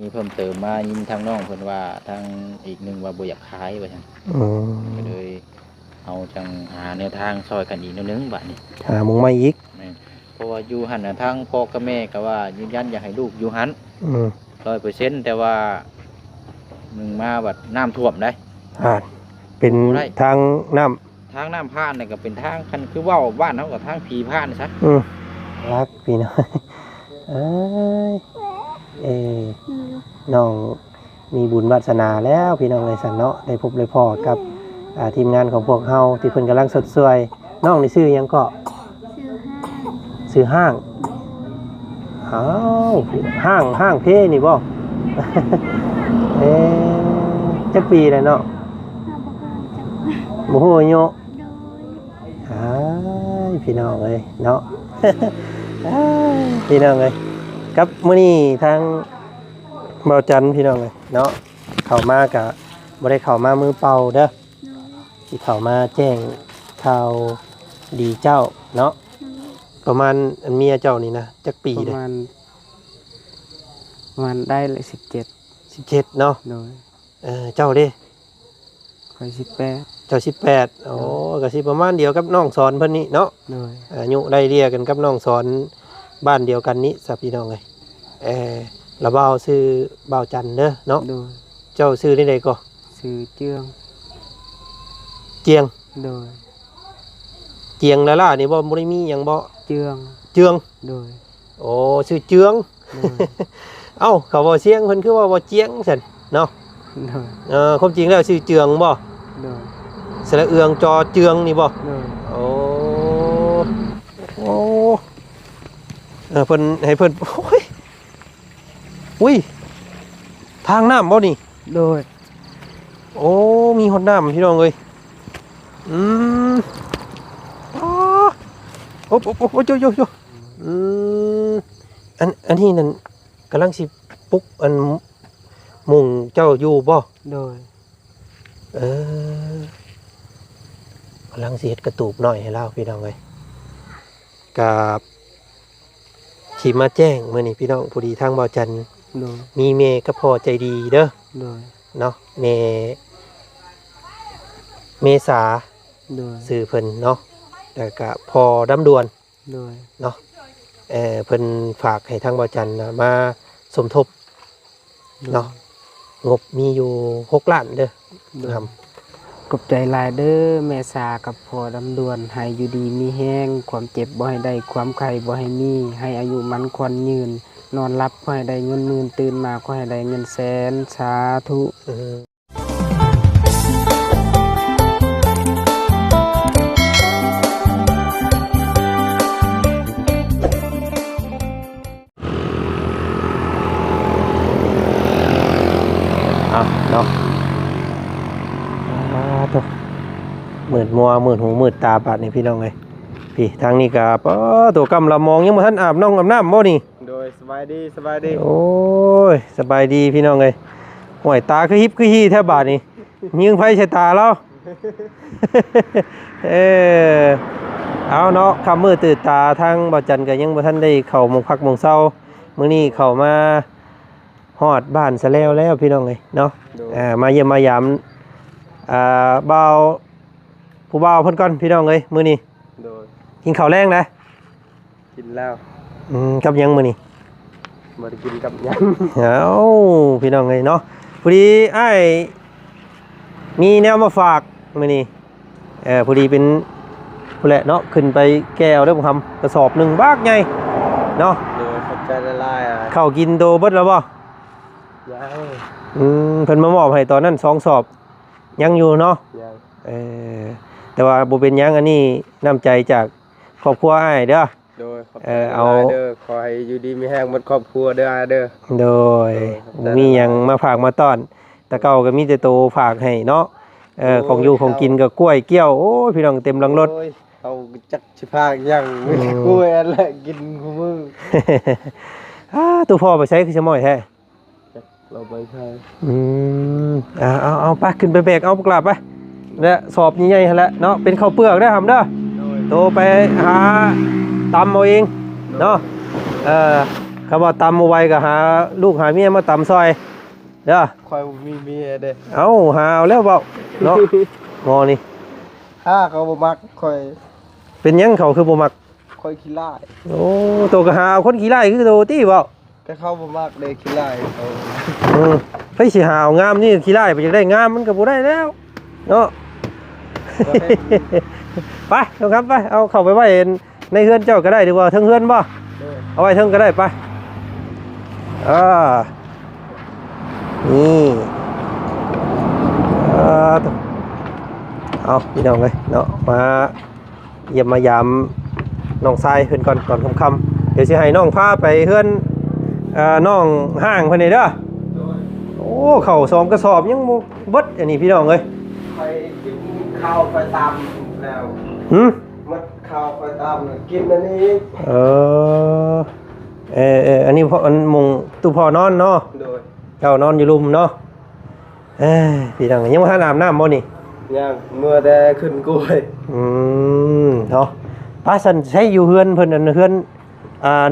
มีเพิ่มเติมมายินทางน้องเพิ่นว่าทางอีกหนึ่งว่าบ่อยากขายว่าซั่นก็เลยเอาจังหาแนวทางซอยกันอีกแนวนึงบัดนี้หาหมองใหม่อีกแม่นเพราะว่าอยู่หั่นน่ะทางพ่อกับแม่ก็ว่ายืนยันอยากให้ลูกอยู่หั่น100%แต่ว่ามึงมาบัดน้ำท่วมได้เป็นทางน้ำทางน้ำผ่านนี่ก็เป็นทางคันคือเว้าบ้านเฮาก็ทางผีผ่านซะรักพี่น้อยน้องมีบุญวาสนาแล้วพี่น้องเลยสันเนาะได้พบได้พอกับทีมงานของพวกเฮาที่เพิ่นกำลังสดสวยน้องนี่ชื่อหยังก็ชื่อห้างอ้าวห้างเพนี่บ่จักปีแล้วเนาะโมโหโยพี่น้องเลยเนาะพี่น้องเลยกับมื้อนี้ทางเบาจันพี่น้องเลยเนาะเข้ามากับบ่ได้เข้ามามือเปล่าเด้อที่เข้ามาแจ้งข่าวดีเจ้าเนาะประมาณอันเมียเจ้านี่นะจักปีเด้อประมาณได้เลย17เนาะเจ้าเด้ค่อย18เจ้า18โอ้ก็สิประมาณเดียวกับน้องสอนเพิ่นนี่เนาะอายุได้เรียกันกับน้องสอนบ้านเดียวกันนี้ซะพี่น้องเอ้ยละเบาชื่อเบาจันเด้อเนาะเจ้าชื่อได้ใดก็ชื่อเจียงเจียงแล้วล่ะนี่บ่ได้มีหยังบ่เจืองโอ้ชื่อเจืองเอ้าเขาบ่เสียงเพิ่นคือว่าบ่เจียงซั่นเนาะความจริงแล้วชื่อเจืองบ่สระเอืองจอเจืองนี่บ่โอ้เพิ่นให้เพิ่นโอ้ยอุ้ยทางน้ำบ่นี่โอ้มีหดน้ำพี่น้องเลยโอ้โยอันนี้นั่นกำลังสิปลุกอันมุงเจ้าอยู่บ่กำลังสิเฮ็ดกระตูบหน่อยให้เล่าพี่น้องเลยกับขี่มาแจ้งมื้อนี้พี่น้องผู้ดีทางบ่อจันมีเมย์ก็พอใจดีเด้อเนาะเมษาสื่อเพิ่นเนาะแล้วก็พอดำดวนเนาะเพิ่นฝากให้ทางบ่อจันมาสมทบเนาะงบมีอยู่6 ล้านเด้อครับกบใจลายเด้อแม่สากับพอดำดวนให้อยู่ดีมีแห้งความเจ็บบ่ให้ได้ความไข้บ่ให้มีให้อายุมันควันยืนนอนรับขอให้ได้เงินหมื่นตื่นมาขอให้ได้เงินแสนสาธุเนาะมืดมัวมืดหูมืดตาบาดนี่พี่น้องเลยพี่ทางนี้กับตัวกำละมองยังมาท่านอาบน้ำบ่นี่โดยสบายดีโอ้ยสบายดีพี่น้องเลยห่วยตาคือฮิปคือฮีแทบบาดนี่ยิงไฟใส่ตาแล้วเอาเนาะคำมืดตื่นตาทางบ่จันก็ยังมาท่านได้เข่ามงพักมงเศร้ามื้อนี้เข้ามาฮอดบ้านซะแล้วพี่น้องเลยเนาะมาเยี่ยมมายามบ่าวผู้บ่าวเพิ่นก่อนพี่น้องเลยมื้อนี้กินข้าวแรงนะกินแล้วกับยังมื้อนี้บ่ได้กินกับยังพี่น้องเลยเนาะพอดีอ้ายมีแนวมาฝากมื้อนี้พอดีเป็นผู้แหละเนาะขึ้นไปแก้วเด้อบ่คำกระสอบนึงบากใหญ่เนาะขอบใจละลายข้าวกินโตเบิดแล้วบ่เพิ่นมามอบให้ตอนนั้น2 สอบยังอยู่เนาะแต่ว่าบ่เป็นยังอันนี้น้ำใจจากครอบครัวอ้ายเด้อโดยเอาเด้อขอให้อยู่ดีมีแห้งหมดครอบครัวเด้อเด้อโดยมีหยังมาฝากมาต้อนแต่เก่าก็มีแต่โตฝากให้เนาะของอยู่ของกินก็กล้วยเกี้ยวโอ้พี่น้องเต็มหลังรถเอาจักสิพากยังมีกล้วยอันละกินคู่มือตัวพ่อไปใช้คือสมอยแท้เราไปใช้เอาไปขึ้นไปแบกเอาปกลับไปและสอบใหญ่ๆแล้วเนาะเป็นข้าวเปลือกได้ทำเด้อโตไปหาตำเอาเองเนาะ คำว่าตำเอาไว้ก็หาลูกหาเมียมาตำซอยเด้อ คอยมีเมียเด้ เอาหาเอาแล้วเปล่าเนาะงอนี่ ถ้าเขาบ่มักคอย เป็นหยังเขาคือบ่มัก คอยขี้ร้าย โอ้ตัวก็หาเอาคนขี้ไล่คือตัวตี้เปล่า แต่เขาบ่มักเด้ขี้ร้ายเขา ไปสิหาเอางามนี่ขี้ไล่ไปจะได้งามมันก็บ่ได้แล้วเนาะ ไปน้องครับไปเอาเข้าไปไว้ในเฮือนเจ้าก็ได้ดีกว่าเทิงเฮือนบ่เอาไว้เทิงก็ได้ไปนี่เอาพี่น้องเลยเนาะมาเยี่ยมมายามน้องทรายเพิ่นก่อนค่ำๆเดี๋ยวสิให้น้องพาไปเฮือนน้องห้างเพิ่นนี่เด้อโอ้เข้า2กระสอบยังบ่เบิดอันนี้พี่น้องเอ้ย ไปกินข้าวไปตามแล้ว มัดข้าวไปตามกินอันนี้ อันนี้พ่ออันมุงตู้พ่อนอนเนาะ โดย เจ้านอนอยู่รุมเนาะพี่น้องยังบ่ทันอาบน้ำบ่นี่ ย่างเมื่อแต่ขึ้นกล้วย เนาะป้าสันใช้อยู่เฮือนเพิ่นอันเฮือน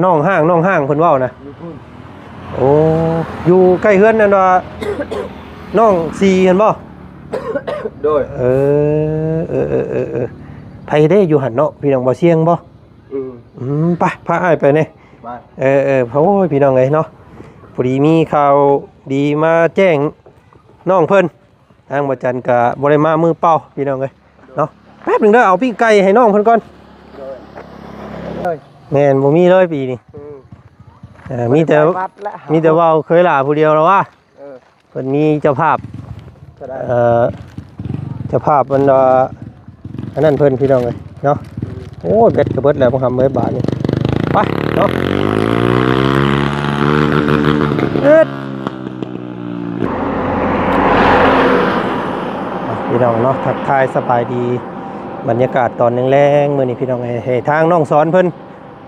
น้องห้างเพิ่นเว้านะโอ้อยู่ใกล้เฮือนนั่นว่าน้องซีเห็นบ่ โดย ไผได้อยู่หั่นเนาะพี่น้องบ่เสียงบ่ ไปพาอ้ายไปนี่ ไป เพราะว่าพี่น้องเอ้ยเนาะพอดีมีข่าวดีมาแจ้งน้องเพิ่นทางบ่จันก็บ่ได้มามือเปล่าพี่น้องเอ้ยเนาะแป๊บนึงเด้อเอาปิ้งไก่ให้น้องเพิ่นก่อนแม่นบ่มีเลยปีนี้มีแต่เว้าเคยหลาผู้เดียวแล้วว่าเพิ่นมีเจ้าภาพเจ้าภาพมันอันนั้นเพิ่นพี่น้องเอ้ยเนาะโอ้เบ็ดก็เบิดแล้วบ่ทำมื้อบาทนี่ไปเนาะพี่น้องเนาะทักทายสบายดีบรรยากาศตอนแรงๆมื้อนี้พี่น้องให้ทางน้องสอนเพิ่น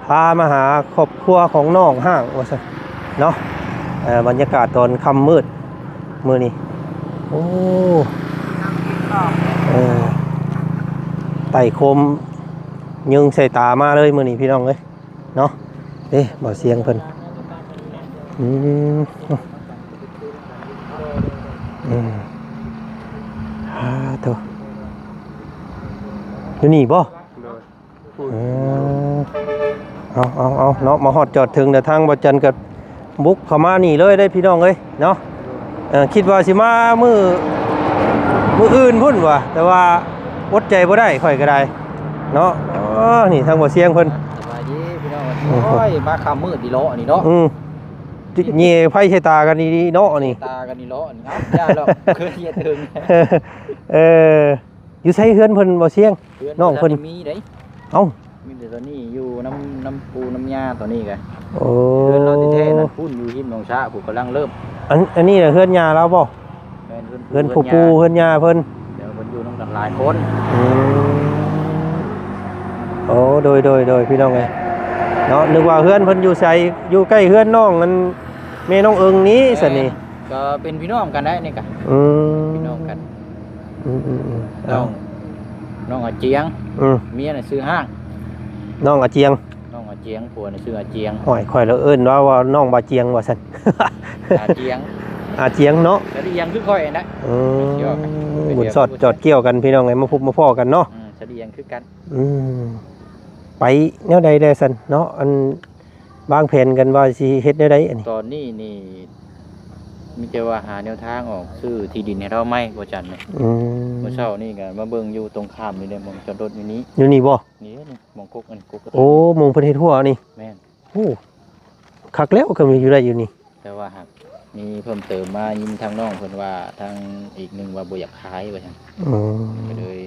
พามาหาครอบครัวของน้องห้างว่าซั่นเนาะบรรยากาศตอนค่ำมืดมื้อนี้โอ้ไต่โคมยิงใส่ตามาเลยมื้อนี้พี่น้องเอ้ยเนาะบ่เสียงเพิ่นโถ่อยู่นี่บ่เอาเนาะมาฮอดจอดถึงแต่ทางบ่จันก็บุกเข้ามานี่เลยได้พี่น้องเอ้ยเนาะคิดว่าสิมามื้ออื่นพุ่นว่ะแต่ว่าอดใจบ่ได้ค่อยก็ได้เนาะนี่ทางบ่เสียงเพิ่นสบายดีพี่น้องโอ้ยมาค่ำมืดดีเลาะนี่เนาะเงี่ยไฟใส่ตากันดีๆเนาะนี่ตากันนี่เลาะนี่ครับย่าดอกเคยเฮ็ดถึงอยู่ใช้เฮือนเพิ่นบ่เสียงน้องเพิ่นมีเด้เอ้ามีแต่ตัวนี้อยู่น้ำปูน้ำยาตัวนี้กะ โอ้ เฮือนเราแท้ๆนั่นพุ่นอยู่หินหนองชะผู้กำลังเริ่มอันนี้น่ะเฮือนยาเราบ่เฮือนผู้ปูเฮือนยาเพิ่นเดี๋ยวเพิ่นอยู่นำกันหลายคน โอ้โดยพี่น้องเอ้ยเนาะนึกว่าเฮือนเพิ่นอยู่ไสอยู่ใกล้เฮือนน้องมันแม่น้องเอิงนี้ซั่นนี่ก็เป็นพี่น้องกันได้นี่กะพี่น้องกันน้องอาเจียงเมียน่ะชื่อห้างน้องอาเจียงผัวน่ะชื่ออาเจียงห้อยข่อยแล้วเอิ้นว่าน้องบาเจียงว่าซั่นอาเจียงเนาะอาเจียงคือค่อยนะบุญสอดจอดเกี่ยวกันพี่น้องไงมาพบมาพ้อกันเนาะอาเจียงคือกันไปแนวใดได้ซั่นเนาะอันวางแผนกันว่าสิเฮ็ดแนวใดอันนี้ตอนนี้นี่มีแต่ว่าหาแนวทางออกซื้อที่ดินให้เราไหมบ่จันเนี่ยเมื่อเช้านี่ก็มาเบิ่งอยู่ตรงข้ามนี่เลยมองจอดรถอยู่นี้อยู่นี่บ่นี่มองกุ๊กอันกุ๊กโอ้มองเพิ่นเฮ็ดหัวนี่แม่นโอ้คักแล้วก็มีอยู่ได้อยู่นี่แต่ว่าหากมีเพิ่มเติมมายินทางน้องเพิ่นว่าทางอีกนึงว่าบ่อยากขายว่าซั่นก็เลย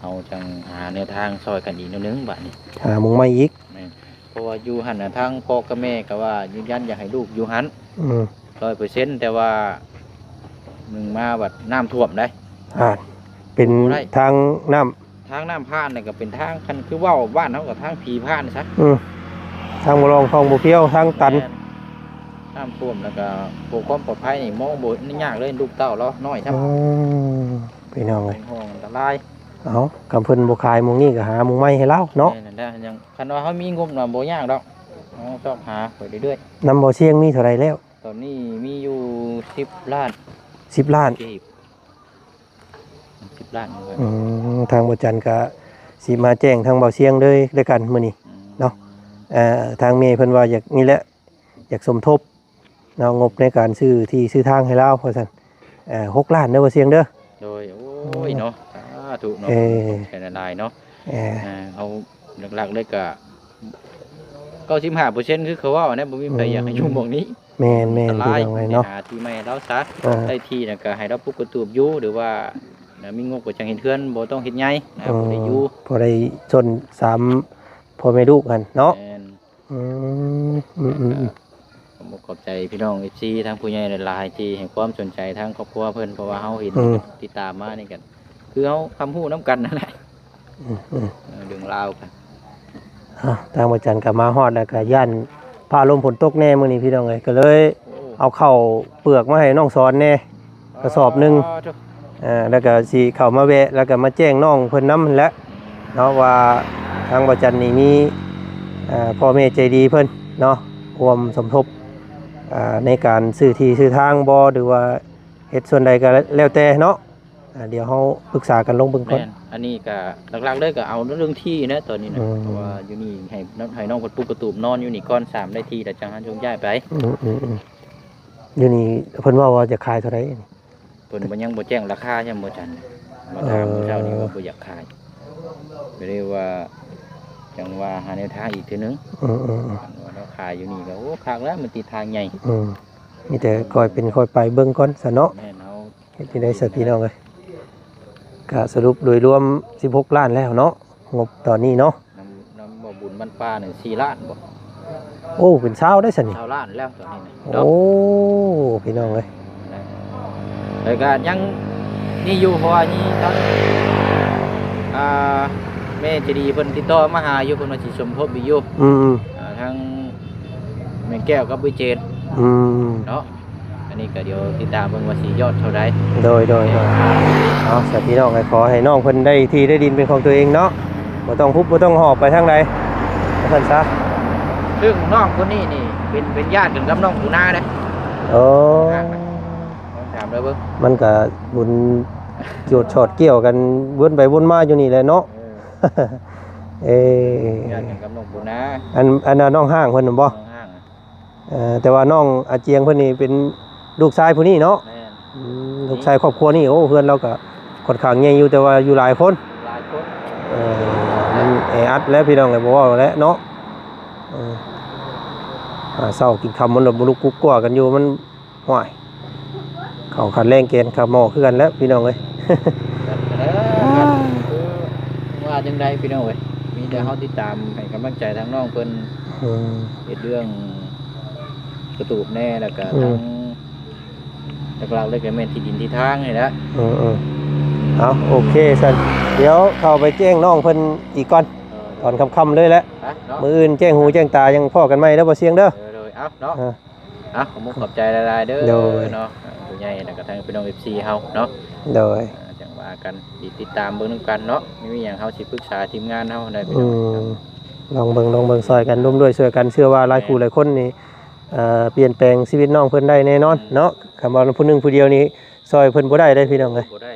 เอาจังหาแนวทางซอยกันอีกแนวนึงบัดนี้หามงใหม่อีกแม่นเพราะว่าอยู่หั่นน่ะทางพ่อกับแม่ก็ว่ายืนยันอยากให้ลูกอยู่หั่น100%แต่ว่ามึงมาบัดน้ำท่วมได้เป็นทางน้ำผ่านนี่ก็เป็นทางคันคือว่าบ้านเฮาก็ทางผีผ่านซะทางบ่รองทางบ่เพียวทางตันน้ำท่วมแล้วก็พวกความปลอดภัยนี่มองบ่ยากเลยลูกเต้าเราน้อยครับพี่น้องเอ้ยห้องอันตรายกำเพิ่นบ่ขายหมู่นี้ก็หาหมู่ใหม่ให้เราเนาะนั่นแหละยังคันว่าเฮามีงบน่ะบ่ยากดอกเฮา ต้องหาไปเรื่อย นำบ่เชียงมีเท่าไหร่แล้ว ๆตอนนี้มีอยู่10 ล้าน 10 ล้าน กีบ10 ล้านครับ ทางบ่จันก็สิมาแจ้งทางบ่เชียงเลยด้วยกันมื้อนี้ เนาะ ทางเมย์เพิ่นว่าอยากนี่แหละอยากสมทบเนาะงบในการซื้อที่ซื้อทางให้เราว่าซั่น6 ล้านเด้อบ่เชียงเด้อ โดยโอ้ยเนาะถูกเนาะแค่นั้นได้เนาะเอาหลักๆเลยก็95%คือเขาว่าเนี่ยบ่มีใครอยากให้อยู่หม่องนี้ แม่น อันต ๆพี่ ราย น้องเอ้ยเนาะ หาที่ใหม่เราซะ อ่า ได้ที่น่ะก็ให้เราปลูกกระตูบอยู่หรือว่ามีงบก็จังเฮ็ดเทือนบ่ต้องเฮ็ดใหญ่บ่ได้อยู่ พอได้ชน3พ่อแม่ลูกกันเนาะ แม่น อืม ผมขอบใจพี่น้อง FC ทางผู้ใหญ่หลายๆที่ให้ความสนใจทางครอบครัวเพิ่นเพราะว่าเฮาเห็นติดตามมานี่กันคือเฮาคำฮู้นํกันนั่นแหละเรื่องราวกัน ทางบ่จันก็มาฮอดแล้วก็ย่านฟ้าลมฝนตกแน่มื้อนี้พี่น้องเอ้ยก็เลยเอาเข้าวเปลือกมาให้น้องสอนแน่กระสอบหนึงแล้วก็สิเข้ามาแวะแล้วก็มาแจ้งน้องเพิ่นนำนั่นแหละเนาะว่าทางบ่จันนี่มีพ่อแม่ใจดีเพิ่นเนาะร่วมสมทบในการซื้อที่ซื้อทางบ่หรือว่าเฮ็ดส่วนใดก็แล้วแต่เนาะเดี๋ยวเฮาปรึกษากันลงเบิ่งก่อน แม่นอันนี้ก็หลักๆเลยก็เอาเรื่องที่นะตอนนี้นะ อืม เพราะว่าอยู่นี่ให้น้องเพิ่นปลูกกระตูบนอนอยู่นี่ก่อน3ได้ที่แล้วจังหันจงย้ายไป อยู่นี่เพิ่นว่าจะขายเท่าไหร่ เพิ่นบ่ยังบ่แจ้งราคาใช่บ่จันมาถามเจ้านี่ว่าบ่อยากขายก็เลยว่าจังว่าหาแนวทางอีกเทื่อนึงว่าเราขายอยู่นี่ก็โอ้คักแล้วมันติดทางใหญ่ มีแต่คอยเป็นคอยไปเบิ่งก่อนซะเนาะ แม่นเฮา เฮ็ดที่ได้สักพี่น้องเอ้ยก็สรุปโดยรวม16 ล้านแล้วเนาะงบตอนนี้เนาะ น้ำบ่บุญบ้านป้านี่4 ล้านบ่ โอ้เป็นชาวได้ซั่นนี่ 20 ล้านแล้วตอนนี้นะ โอ้พี่น้องเอ้ย แล้วก็ยังนี่อยู่เพราะว่านี่ทั้งแม่ใจะดีเพิ่นติดต่อมาหาอยู่เพิ่นว่าสิสมทบอีกอยู่ อืม ทั้งแม่แก้วกับบุญเจน เนาะอันนี้ก็เดี๋ยวติดตามเบิ่งว่าสิยอดเท่าใด โดยเอาสักพี่น้องขอให้น้องเพิ่นได้ที่ได้ดินเป็นของตัวเองเนาะบ่ต้องฮุบบ่ต้องหอบไปทางใดว่าซั่นซะ ซึ่งน้องคนนี้นี่เป็นญาติกันกับน้องปูนาเด้ โอ้ ถามเลยเบิ่ง มันก็บุญโจดชอดเกี่ยวกันวนไปวนมาอยู่นี่แหละเนาะ ญาติกันกับน้องปูนา อันนั้นน้องห้างเพิ่นน่ะบ่ น้องห้าง แต่ว่าน้องอาเจียงเพิ่นนี่เป็นลูกชายผู้นี้เนาะ แม่น ลูกชายครอบครัวนี่โอ้เพื่อนเราก็ค่อนข้างใหญ่อยู่แต่ว่าอยู่หลายคน หลายคน มันแออัดแล้วพี่น้องเลยบ่เว้าแล้วเนาะเช้ากินค่ำมันบ่ลุกกุ๊กกัวกันอยู่มันห่วยเข้าคันแรงเกณฑ์ขับหม้อคือกันแล้วพี่น้องเอ้ย คือว่าจังไดพี่น้องเอ้ยมีแต่เฮาติดตามให้กำลังใจทางน้องเพิ่นเฮ็ดเรื่องกระตูบแน่แล้วก็ทั้งหลักๆเลยก็แม่นที่ดินที่ทางนี่แหละ เอาโอเคซั่นเดี๋ยวเข้าไปแจ้งน้องเพิ่นอีกก่อนตอนค่ำๆเลยแหละ มื้ออื่นแจ้งหูแจ้งตายังพ้อกันใหม่เด้อบ่เสียงเด้อ เอาเนาะผมขอบใจหลายๆเด้อเนาะผู้ใหญ่แล้วก็ทางพี่น้อง FC เฮาเนาะ โดย จังว่ากันติดตามเบิ่งนำกันเนาะมีหยังเฮาสิปรึกษาทีมงานเฮาได้พี่น้อง ลองเบิ่งซอยกันร่วมด้วยช่วยกันเชื่อว่าหลายคู่หลายคนนี่เปลี่ยนแปลงชีวิตน้องเพิ่นได้แน่นอนเนาะคำว่าผู้หนึงผู้เดียวนี่ซอยเพิ่นบ่ได้พี่น้องเอ้ย บ่ได้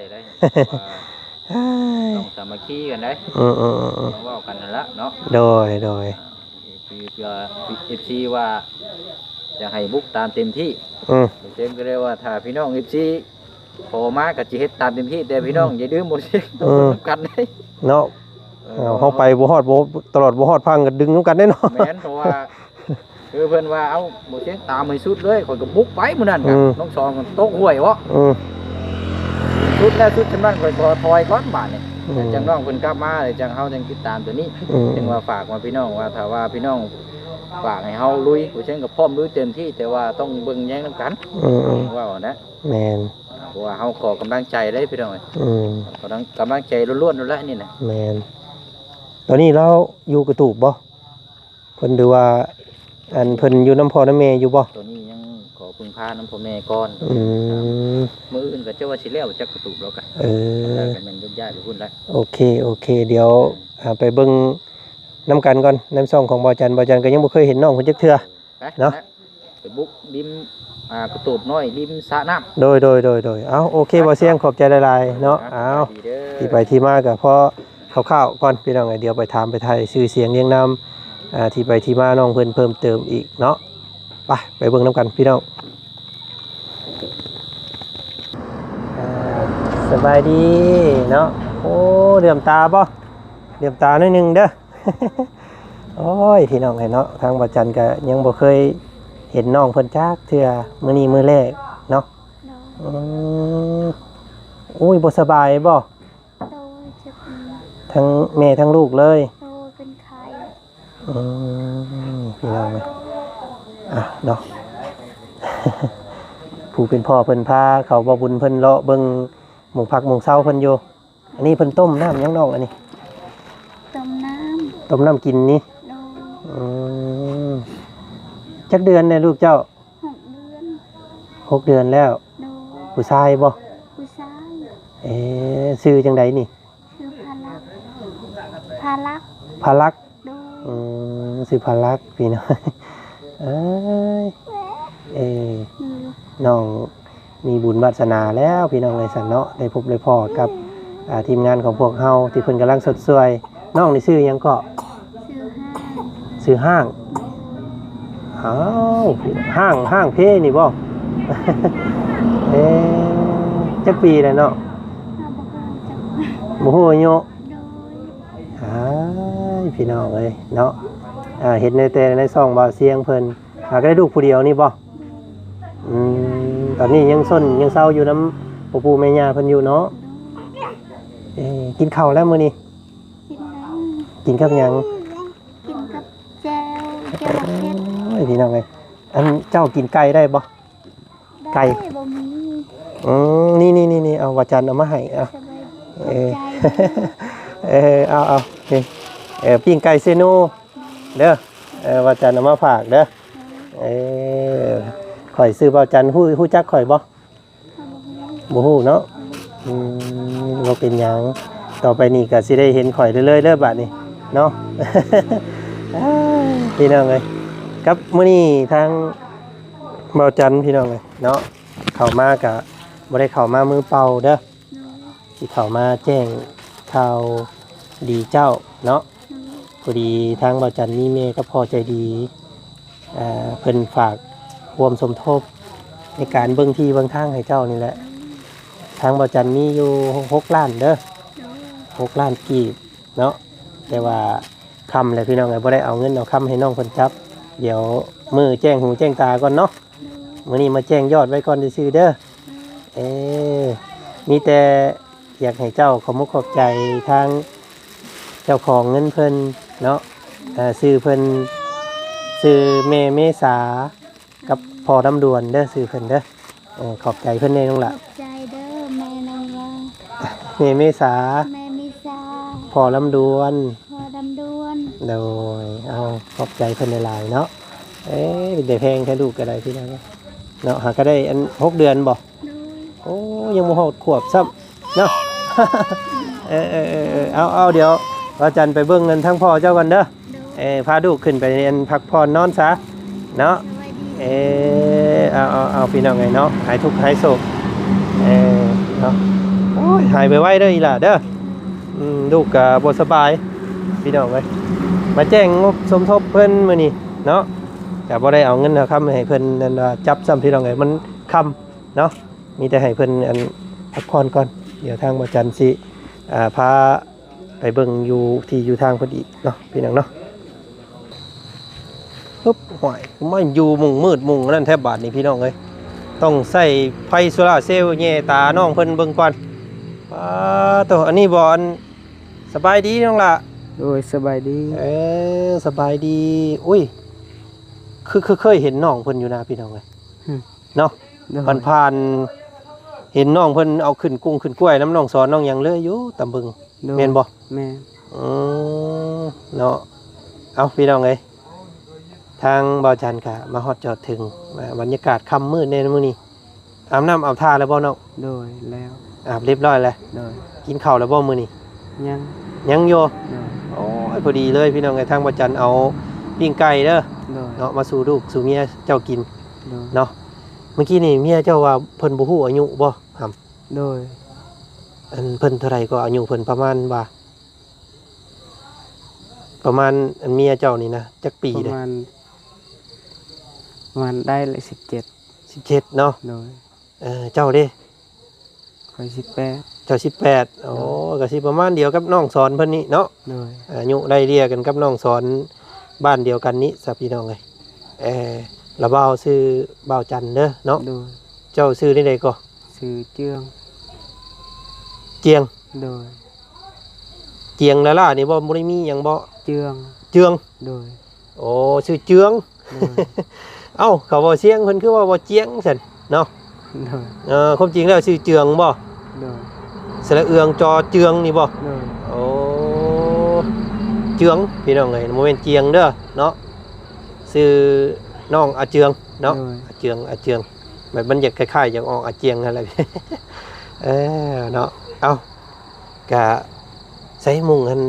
ต้องสามัคคีกันได้ต้องเว้ากันนั่นละเนาะ โดย FC ว่าอยากให้บุกตามเต็มที่เต็มก็เลยว่าถ้าพี่น้อง FC พอมาก็สิเฮ็ดตามเต็มที่แต่พี่น้องอย่าดื้อบ่สิต้องนำกันได้ เนาะเฮาไปบ่ฮอดบ่ตลอดบ่ฮอดพังก็ดึงนำกันได้เนาะ แม่นเพราะว่าคือเพิ่นว่าเอาบ่เสียงตามให้สุดเลยข่อยก็บุกไปมื้อนั้นก็น้องสองก็ตกห้วยบ่สุดแล้วสุดจำนั้นข่อยก็ถอยก่อนบาดนี่จังน้องเพิ่นกลับมาเลยจังเฮาจังติดตามตัวนี้จึงว่าฝากมาพี่น้องว่าถ้าว่าพี่น้องฝากให้เฮาลุยบ่เช่นก็พร้อมลุยเต็มที่แต่ว่าต้องเบิ่งแย่งนํกันว่านะ แม่น เพราะว่าเฮาขอกำลังใจได้พี่น้องกำลังใจล้วนๆนั่นแหละนี่นะ แม่นตอนนี้เราอยู่กระตูบบ่เพิ่นดูว่าอันเพิ่นอยู่น้ำพ่อน้ำแม่อยู่บ่ ตัวนี้ยังขอพึ่งพาน้ำพ่อแม่ก่อนมื้ออื่นก็เจ้าว่าสิแล้วจักกระตุกแล้วกันแล้วก็แม่นยกย้ายไปพุ่นแล้วโอเคเดี๋ยวไปเบิ่ง น้ำกันก่อนน้ำซองของบ่จันก็ยังบ่เคยเห็นน้องเพิ่นจักเทื่อ เนาะ ไปบุกริมกระตูบน้อยริมสระน้ำ โดยเอาโอเคบ่เสียงขอบใจหลายๆเนาะเอา ดีเด้อ ที่ไปที่มาก็พอคร่าวๆก่อนพี่น้องเดี๋ยวไปถามไปไทยชื่อเสียงเรียงนามที่ไปที่มาน้องเพิ่นเพิ่มเติมอีกเนาะไปเบิ่งน้ำกันพี่น้องสบายดีเนาะโอ้เหลื่อมตาบ่เหลื่อมตาหน่อยหนึงเด้อ โอ้ยพี่น้องไอ้เนาะทางบ่จันก็ยังบ่เคยเห็นน้องเพิ่นจักเทื่อมื้อนี้มื้อแรกเนาะอืมโอ้ยบ่สบายบ่ โดยจะเป็น ทั้งแม่ทั้งลูกเลย โดยเป็นไข่ พี่น้องเลยเนาะ ผู้เป็นพ่อเพิ่นพาเขาบ่บุญเพิ่นเลาะเบิ่งหมู่ผักหมู่เซาเพิ่นอยู่อันนี้เพิ่นต้มน้ำยังน้องอันนี้ ต้มน้ ต้มน้ำกินนี่ ำโดย จักเดือนเนี่ยลูกเจ้า 6 เดือน 6 เดือนแล้ว โดย ผู้ชายบ่ ผู้ชาย ชื่อจังไดนี่ คือพาลักพาลัก พาลักษณ์ โดย ชื่อพาลักษณ์พี่น้อง เอ้ยคือ น้องมีบุญวาสนาแล้วพี่น้องเลยสันเนาะได้พบได้พอกับทีมงานของพวกเฮาที่เพิ่นกำลังสดสวยน้องนี่ชื่อหยังก็ ซื้อห้าง ชื่อห้างอ้าวห้างเพนี่บ่ จักปีแล้วเนาะ ข้าบอกว่าจะบ่ฮู้อายุ โดย พี่น้องเอ้ยเนาะเห็นในแต่ในซ่องบ่าวเสียงเพิ่นก็ได้ลูกผู้เดียวนี่บ่ตอนนี้ยังซนยังเศร้าอยู่น้ำปู่แม่ย่าเพิ่นอยู่เนาะกินข้าวแล้วมื้อนี้ กินแล้วกินกับหยัง กินกับแจวแจวเผ็ด โอ้ยพี่น้องเอ้ยอันเจ้ากินไก่ได้บ่ ไก่ ได้บ่มี นี่เอาว่าจันเอามาให้เอา สบาย เออ ใจ เอานี่ปิ้งไก่เซโนเด้อว่าจันเอามาฝากเด้อข่อยซื้อบ่จันฮู้จักข่อยบ่ บ่ฮู้เนาะบ่เป็นหยังต่อไปนี้ก็สิได้เห็นข่อยเรื่อยๆเด้อบัดนี้เนาะ พี่น้องเอ้ยครับมื้อนี้ทางเบาจันพี่น้องเอ้ยเนาะเข้ามาก็บ่ได้เข้ามามือเปล่าเด้อสิเข้ามาแจ้งข่าวดีเจ้าเนาะพอดีทางเบาจันมีแม่ก็พอใจดีเพิ่นฝากร่วมสมทบในการเบิ่งที่เบิ่งทางให้เจ้านี่แหละทางบ่จันมีอยู่6 ล้านเด้อ6 ล้านกีบเนาะแต่ว่าคำเลยพี่น้องบ่ได้เอาเงินเอาคำให้น้องเพิ่นจับเดี๋ยวมือแจ้งหูแจ้งตาก่อนเนาะมื้อนี้มาแจ้งยอดไว้ก่อนซื่อๆเด้อมีแต่อยากให้เจ้าขอบมุกขอบใจทางเจ้าของเงินเพิ่นเนาะซื้อเพิ่นซื้อแม่เมษากับพ่อดำดวนเด้อซื้อเพิ่นเด้อขอบใจเพิ่นแน่น้องล่ะ ขอบใจเด้อแม่นางว่า แม่เมษา แม่มิซา พ่อลำดวน พ่อดำดวน โดยเอาขอบใจเพิ่นหลายๆเนาะเป็นได้แพงแค่ลูกก็ได้พี่น้องเนาะหาก็ได้อัน6 เดือนบ่ โดย โอ้ยังบ่ฮอดขวบซ้ำเนาะ เอาเดี๋ยวว่าจันไปเบิ่งเงินทั้งพ่อเจ้ากันเด้อ โดย พาลูกขึ้นไปเรียนพักผ่อนนอนซะเนาะ สวัสดี เอาพี่น้องไงเนาะหายทุกข์หายโศกเนาะโอ้ยหายไปไว้เด้ออีหล่ะเด้อลูกก็บ่สบายพี่น้องเอ้ยมาแจ้งงบสมทบเพิ่นมื้อนี้เนาะก็บ่ได้เอาเงินเอาคำให้เพิ่นนั่นว่าจับซ้ำพี่น้องเอ้ยมันค่ำเนาะมีแต่ให้เพิ่นอันพักผ่อนก่อนเดี๋ยวทางบ่จันทร์สิพาไปเบิ่งอยู่ที่อยู่ทางเพิ่นอีกเนาะพี่น้องเนาะปึ๊บห่วยมันอยู่มุงมืดมุงนั่นแทบบาดนี่พี่น้องเอ้ยต้องใส่ไฟโซล่าร์เซลล์แย่ตาน้องเพิ่นเบิ่งก่อนตัวอันนี้บ่อันสบายดีน้องล่ะ โดยสบายดี สบายดีอุ้ยคือเคยเห็นน้องเพิ่นอยู่นะพี่น้องเอ้ยเนาะผ่านเห็นน้องเพิ่นเอาขึ้นกุ้งขึ้นกล้วยน้ำน้องสอนน้องหยังเลยอยู่ตำบึงแม่นบ่ แม่ เนาะเอาพี่น้องเอ้ยทางบ่าวจันทร์ค่ะมาฮอดจอดถึงบรรยากาศค่ำมืดในมื้อนี้อาบน้ำอาบท่าแล้วบ่น้อง โดยแล้ว อาบเรียบร้อยแล้ว โดย กินข้าวแล้วบ่มื้อนี้ ยัง ยังอยู่ โดย โอ้ โอ้ยพอดีเลยพี่น้องไงทางบ่จันเอาปิ้งไก่เด้อ โดย เนาะมาสู่ลูกสู่เมียเจ้ากิน โดย เนาะเมื่อกี้นี่เมียเจ้าว่าเพิ่นบ่ฮู้อายุบ่หำ โดย อันเพิ่นเท่าไหร่ก็อายุเพิ่นประมาณว่าประมาณอันเมียเจ้านี่นะจักปี ประ เด้ มาณได้เลย17 17เนาะ โดย เจ้าเด้ ข่อย18เจ้า18โอ้ก็สิประมาณเดียวกับน้องสอนเพิ่นนี่เนาะ โดย อายุได้เรียกันกับน้องสอนบ้านเดียวกันนี้ซะพี่น้องเอ้ยละบ่าวชื่อบ่าวจันเด้อเนาะ โดย เจ้าชื่อได้ใดก็ ชื่อเจือง เจียง โดย เจียงแล้วล่ะนี่บ่ได้มีหยังบ่ เจือง เจือง โดย โอ้ชื่อเจือง โดย เอ้าเขาบ่เสียงเพิ่นคือว่าบ่เจียงซั่นเนาะ โดย ความจริงแล้วชื่อเจืองบ่ โดย สระเอืองจอเจืองนี่บ่ โดย โอ้เจืองพี่น้องเอ้ยบ่แม่นเจียงเด้อเนาะชื่อน้องอาเจืองเนาะอาเจืองแบบมันอยากคล้ายๆอยากออกอาเจียงนั่นแหละ เนาะเอ้ากะใส่มุงอัน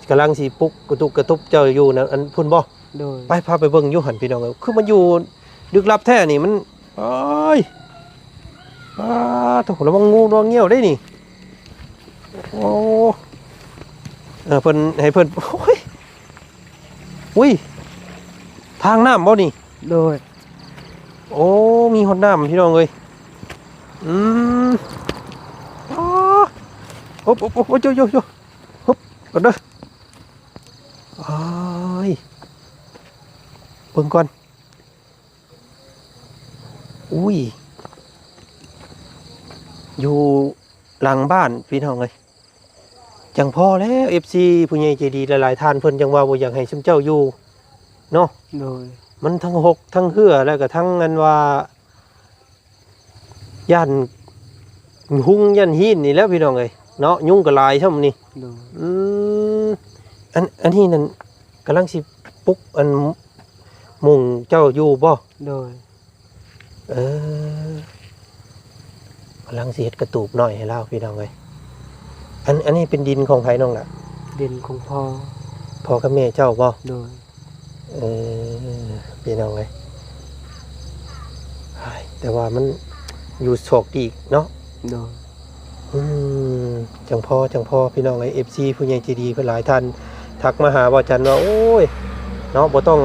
กำลังสิปลุกกระตุกกระตุบเจ้าอยู่นะอันพุ่นบ่ โดย ไปพาไปเบิ่งอยู่หันพี่น้องเอ้ยคือมันอยู่ลึกลับแท้นี่มันโอ้ยโถระวังงูระวังเงี้ยวได้นี่โอ้เพิ่นให้เพิ่นโอ้ยอุ้ยทางน้ำบ่นี่ โดย โอ้มีหนน้ำพี่น้องเอ้ยอ๋อโอ้โอ้โยฮบก่อนเด้ออ้ายเบิ่งก่อนอุ้ยอยู่หลังบ้านพี่น้องเอ้ยจังพอแล้ว FC ผู้ใหญ่ใจดีหลายๆท่านเพิ่นจังว่าบ่อยากให้ซุมเจ้าอยู่เนาะ โดย มันทั้งหกทั้งเหือแล้วก็ทั้งอันว่าย่านหุงย่านหินนี่แล้วพี่น้องเอ้ยเนาะยุงก็หลายช่ำนี่ โดย อันนี้นั่นกำลังสิปลุกอันมุงเจ้าอยู่บ่ โดย กำลังสิเฮ็ดกระตูบหน่อยให้เล่าพี่น้องเอ้ยอันนี้เป็นดินของไผน้องล่ะ เด่นของพ่อ พ่อกับแม่เจ้าบ่ โดย พี่น้องเอ้ยแต่ว่ามันอยู่โชคดีเนาะ โดย จังพ่อพี่น้องไอ้ FC ผู้ใหญ่ใจดีเพิ่นหลายท่านทักมาหาบ่จันว่าโอ้ยเนาะบ่ต้อง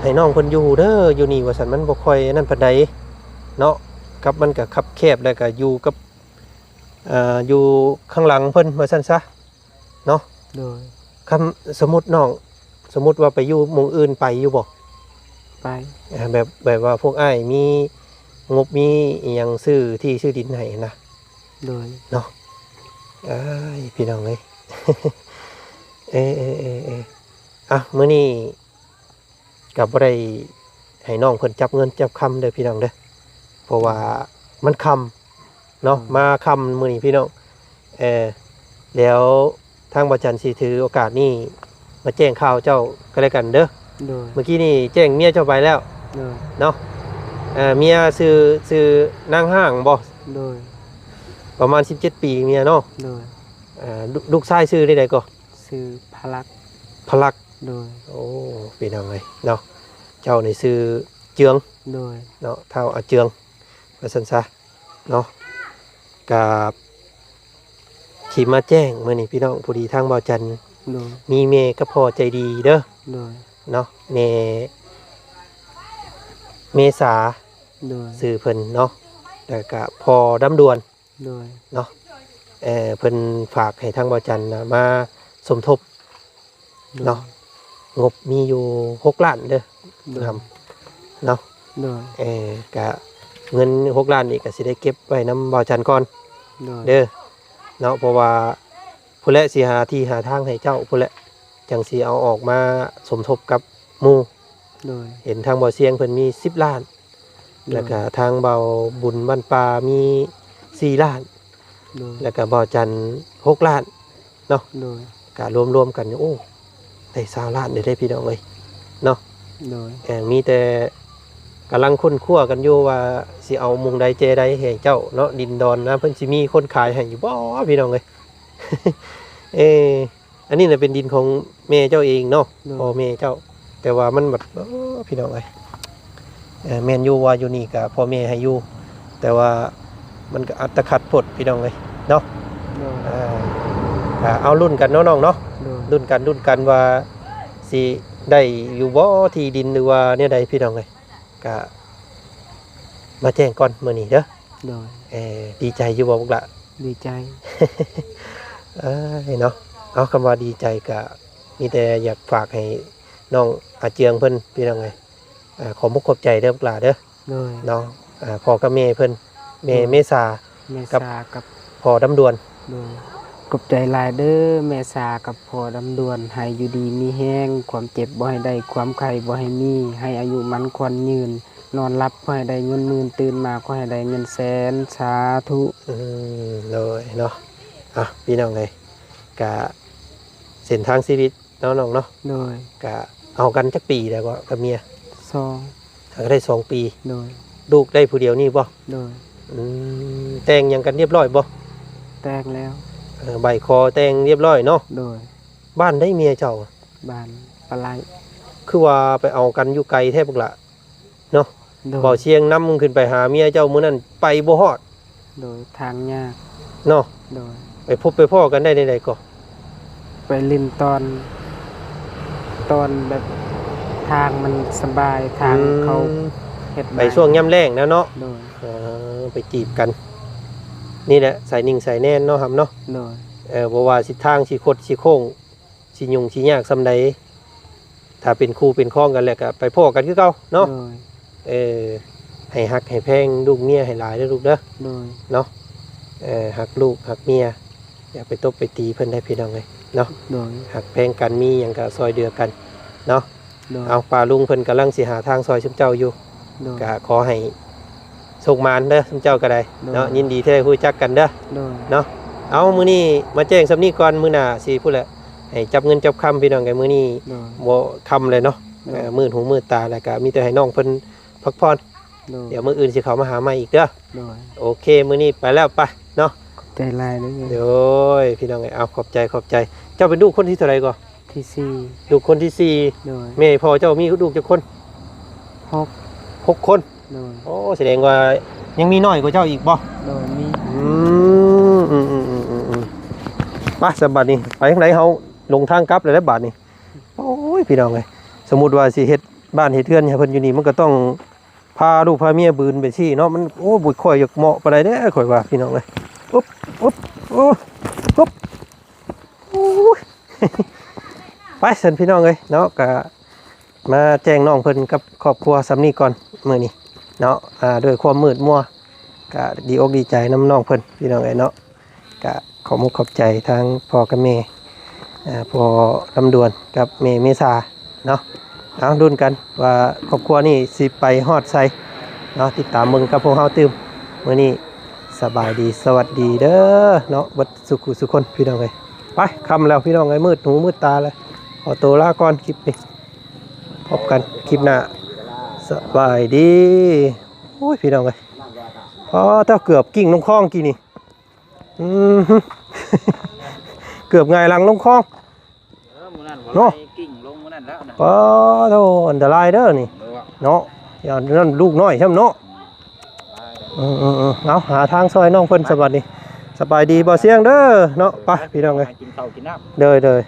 ให้น้องเพิ่นอยู่เด้ออยู่นี่ว่าซั่นมันบ่ค่อยนั่นปานใดเนาะครับมันก็คับแคบแล้วก็อยู่กับอยู่ข้างหลังเพิ่นว่าซั่นซะเนาะ โดย คำสมมุติน้องสมมุติว่าไปอยู่หมู่อื่นไปอยู่บ่ ไป แบบว่าพวกอ้ายมีงบมีอิหยังซื้อที่ซื้อดินให้นะ โดย เนาะพี่น้องเอ้ย มื้อนี้กับบ่ได้ให้น้องเพิ่นจับเงินจับคำเด้อพี่น้องเด้อเพราะว่ามันคำเนาะมาคำมื้อนี้พี่น้องแล้วทางบ่จันสิถือโอกาสนี้มาแจ้งข่าวเจ้าก็แล้วกันเด้อ โดย เมื่อกี้นี่แจ้งเมียเจ้าไปแล้ว โดย เนาะเมียซื้อนางห้างบ่ โดย ประมาณ17 ปีเมียเนาะ โดย ลูกชายซื้อได้ใดก็ ซื้อพลัก พลัก โดย โอ้พี่น้องเอ้ยเนาะเจ้านี่ซื้อเจือง โดย เนาะเท่าอาเจืองว่าซั่นซะเนาะกับที่มาแจ้งมื้อนี้พี่น้องผู้ดีทางบ่อจันทร์ โดย มีแม่กับพ่อใจดีเด้อ โดย เนาะแม่เมษา โดย ซื้อเพิ่นเนาะแล้วก็พ่อดำดวน โดย เนาะเพิ่นฝากให้ทางบ่อจันทร์นะมาสมทบเนาะงบมีอยู่6 ล้านเด้อ โดย ทำเนาะ โดย ก็เงิน6 ล้านนี่ก็สิได้เก็บไว้นำบ่อจันทร์ก่อน โดย เด้อเนาะเพราะว่าผู้และสิหาที่หาทางให้เจ้าผู้และจังสิเอาออกมาสมทบกับหมู่ โดย เห็นทางบ่อเสียงเพิ่นมี10 ล้าน แล้วก็ทางเบาบุญบ้านปลามี4 ล้าน โดย แล้วก็บ่อจันทร์6 ล้านเนาะ โดย ก็รวมๆกันโอ้ได้20 ล้านได้พี่น้องเอ้ยเนาะ โดย มีแต่กำลังค้นคว้ากันอยู่ว่าสิเอามุงใดเจใดให้เจ้าเนาะดินดอนนะเพิ่นสิมีคนขายให้อยู่บ่พี่น้องเอ้ย อันนี้น่ะเป็นดินของแม่เจ้าเองเนาะ โดย พ่อแม่เจ้า แต่ว่ามันแบบพี่น้องเอ้ยแม่นอยู่ว่าอยู่นี่ก็พ่อแม่ให้อยู่แต่ว่ามันก็อัตคัดพดพี่น้องเอ้ยเนาะ โดย ก็เอารุ่นกันเนาะน้องเนาะ โดย รุ่นกันว่าสิได้อยู่บ่ที่ดินหรือว่าเนี่ยใดพี่น้องเอ้ยก็มาแจ้งก่อนมื้อนี้เด้อ โดย ดีใจอยู่บ่พวกละ ดีใจ เนาะเอาคำว่าดีใจก็มีแต่อยากฝากให้น้องอาเจียงเพิ่นพี่น้องเอ้ยขอมุกขอบใจเด้อพวกละเด้อ โดย เนาะพ่อกับแม่เพิ่นแม่เมษา แม่ กับ สากับ พ่อดำดวน โดยกบใจหลายเด้อแม่สากับพ่อดำดวนให้อยู่ดีมีแห้งความเจ็บบ่ให้ได้ความไข้บ่ให้มีให้อายุมันควรยืนนอนรับขอให้ได้เงินหมื่นตื่นมาขอให้ได้เงินแสนสาธุ เลยเนาะพี่น้องเลยกะเส้นทางชีวิตน้องๆเนาะ โดย กะเอากันจักปีแล้วก็กับเมีย ซอง ก็ได้2 ปี โดย ลูกได้ผู้เดียวนี่บ่ โดย แต่งหยังกันเรียบร้อยบ่ แตกแล้ว ใบคอแต่งเรียบร้อยเนาะ โดย บ้านได้เมียเจ้า บ้านปลาไหล คือว่าไปเอากันอยู่ไกลแทบบ่ละเนาะ โดย บ่เชียงนำขึ้นไปหาเมียเจ้ามื้อนั้นไปบ่ฮอด โดยทางยาก เนาะ โดย ไปพบไปพ้อกันได้ใดๆก็ ไปลินตอนแบบทางมันสบายทางเขาเฮ็ด ไปช่วงย่ำแรงนะเนาะ โดย ไปจีบกัน นี่แหละสายนิ่งสายแน่นเนาะครับเนาะ โดย บ่ว่าสิทางสิคดสิโค้งสิยุ่งสิยากซำใดถ้าเป็นคู่เป็นครองกันแล้วก็ไปพ้อกันคือเก่าเนาะ โดย ให้ฮักให้แพงลูกเมียให้หลายเด้อลูกเด้อ โดย เนาะฮักลูกฮักเมียอย่าไปตบไปตีเพิ่นได้พี่น้องเลยเนาะ โดย ฮักแพงกันมีหยังก็ซอยเดือกันเนาะ โดย เอาป้าลุงเพิ่นกำลังสิหาทางซอยชุมเจ้าอยู่ โดย ก็ขอให้โชคมานเด้อชุมเจ้าก็ได้เนาะยินดีที่ได้รู้จักกันเด้อ โดย เนาะเอามื้อนี้มาแจ้งสำนี้ก่อนมื้อหน้าสิพูดแหละให้จับเงินจับคำพี่น้องกันมื้อนี้ โดย บ่คำเลยเนาะมืดหูมืดตาแล้วก็มีแต่ให้น้องเพิ่นพักผ่อน โดย เดี๋ยวมื้ออื่นสิเข้ามาหาใหม่อีกเด้อ โดย โอเคมื้อนี้ไปแล้วไปเนาะ ใจลายเลย เดี๋ยวพี่น้องเอาขอบใจเจ้าเป็นลูกคนที่เท่าไหร่ก่อน ที่สี่ ลูกคนที่สี่ โดย แม่พ่อเจ้ามีลูกจักคน หก 6 คน โดย โอ้แสดงว่ายังมีน้อยกว่าเจ้าอีกบ่ โดยมี ไปสบัดนี้ไปทางไหนเฮาลงทางกลับเลยแล้วบาดนี้โอ้ยพี่น้องเอ้ยสมมุติว่าสิเฮ็ดบ้านเฮ็ดเรือนให้เพิ่นอยู่นี่มันก็ต้องพาลูกพาเมียบืนไปซี่เนาะมันโอ้บุยข่อยอยากเหมาะปานใดเด้อข่อยว่าพี่น้องเอ้ยอุ๊บอุ๊บโอ้อุ๊บโอ้ย ไปซั่นพี่น้องเอ้ยเนาะก็มาแจ้งน้องเพิ่นกับครอบครัวสำนี้ก่อนมื้อนี้เนาะด้วยความมืดมัวก็ดีอกดีใจน้ำน้องเพิ่นพี่น้องเอ้ยเนาะก็ขอมุกขอบใจทางพ่อกับแม่พ่อลำดวนกับแม่เมษาเนาะเอาดุนกันว่าครอบครัวนี่สิไปฮอดไสเนาะติดตามมึงกับพวกเฮาตื่มมื้อนี้สบายดีสวัสดีเด้อเนาะบัดสุขุสุคนพี่น้องเอ้ยไปค่ำแล้วพี่น้องเอ้ยมืดหูมืดตาแล้วขอตัวลาก่อนคลิปนี้พบกันคลิปหน้าสบายดีโอ้ยพี่น้องเอ้ยพอถ้าเกือบกิ่งลงคลองกี่นี่เกือบไงหลังลงคลอง มื้อนั้น เนาะ กิ่งลงมื้อนั้นแล้วนะ ป้าโธ่อันตรายเด้อนี่เนาะอย่างนั้นลูกน้อยใช่ไหมเนาะเอาหาทางซอยน้องเพิ่นสบายดีบ่เสียงเด้อเนาะไปพี่น้องเอ้ย กินข้าวกินน้ำ เด้อ